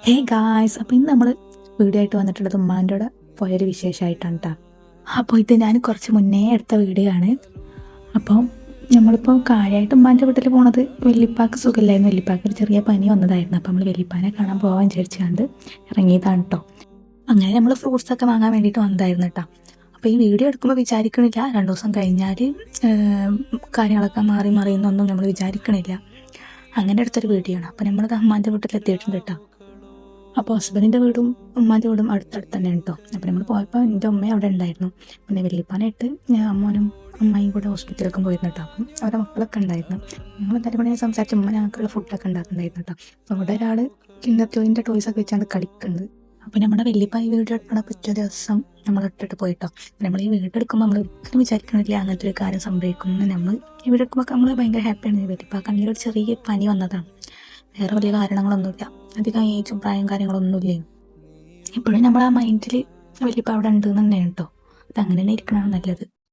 Hey guys, അപ്പോൾ ഇന്ന് നമ്മൾ വീഡിയോ ആയിട്ട് വന്നിട്ടുള്ളത് ഉമ്മാൻ്റെ കൂടെ പോയൊരു വിശേഷമായിട്ടാണ് കേട്ടോ. അപ്പോൾ ഇത് ഞാൻ കുറച്ച് മുന്നേ എടുത്ത വീഡിയോ ആണ്. അപ്പോൾ നമ്മളിപ്പോൾ കാര്യമായിട്ട് ഉമ്മാൻ്റെ വീട്ടിൽ പോണത് വല്യപ്പാക്ക് സുഖമില്ലായിരുന്നു. വല്യപ്പാക്ക് ഒരു ചെറിയ പനി വന്നതായിരുന്നു. അപ്പോൾ നമ്മൾ വല്യപ്പാനെ കാണാൻ പോകാൻ വിചാരിച്ചുകൊണ്ട് ഇറങ്ങിയതാണ് കേട്ടോ. അങ്ങനെ നമ്മൾ ഫ്രൂട്ട്സൊക്കെ വാങ്ങാൻ വേണ്ടിയിട്ട് വന്നതായിരുന്നു കേട്ടോ. അപ്പോൾ ഈ വീഡിയോ എടുക്കുമ്പോൾ വിചാരിക്കണില്ല 2 ദിവസം കഴിഞ്ഞാൽ കാര്യങ്ങളൊക്കെ മറിയുന്നൊന്നും നമ്മൾ വിചാരിക്കണില്ല. അങ്ങനെ എടുത്തൊരു വീഡിയോ ആണ്. അപ്പോൾ നമ്മൾ ഉമ്മാൻ്റെ വീട്ടിലെത്തിയിട്ടുണ്ട് കേട്ടോ. അപ്പോൾ ഹസ്ബൻഡിൻ്റെ വീടും ഉമ്മാൻ്റെ വീടും അടുത്തടുത്ത് തന്നെയാണ് കേട്ടോ. അപ്പോൾ നമ്മൾ പോയപ്പോൾ എൻ്റെ ഉമ്മ അവിടെ ഉണ്ടായിരുന്നു. പിന്നെ വല്യപ്പാനായിട്ട് അമ്മോനും അമ്മയും കൂടെ ഹോസ്പിറ്റലിലേക്കും പോയിരുന്നു കേട്ടോ. അപ്പം അവരുടെ മക്കളൊക്കെ ഉണ്ടായിരുന്നു. ഞങ്ങൾ എല്ലാവരും കൂടെ സംസാരിച്ച് ഉമ്മ ഞങ്ങൾക്കുള്ള ഫുഡൊക്കെ ഉണ്ടാക്കുന്നുണ്ടായിരുന്നു കേട്ടോ. അപ്പോൾ അവിടെ ഒരാൾ കിൻഡർ ജോയിൻ്റെ ടോയ്സൊക്കെ വെച്ചാണ് കളിക്കുന്നത്. അപ്പോൾ നമ്മുടെ വല്യപ്പ ഈ വീഡിയോ എടുക്കണ പിറ്റേ ദിവസം നമ്മൾ ഇട്ടിട്ട് പോയിട്ടോ. നമ്മൾ ഈ വീഡിയോ എടുക്കുമ്പോൾ നമ്മൾ ഒരിക്കലും വിചാരിക്കണില്ല അങ്ങനത്തെ ഒരു കാര്യം സംഭവിക്കുന്നു. നമ്മൾ ഈ വീഡിയോ എടുക്കുമ്പോൾ നമ്മൾ ഭയങ്കര ഹാപ്പിയാണ്. വല്യപ്പാക്ക് അങ്ങനെ ഒരു ചെറിയ പനി വന്നതാണ്. വേറെ വലിയ കാരണങ്ങളൊന്നുമില്ല, അധികം ഏജും പ്രായം കാര്യങ്ങളൊന്നുമില്ല. ഇപ്പോഴും നമ്മൾ ആ മൈൻഡിൽ വലിയപ്പോൾ അവിടെ ഉണ്ട് തന്നെയാണ് കേട്ടോ. അതങ്ങനെ തന്നെ ഇരിക്കണതാണ് നല്ലത്.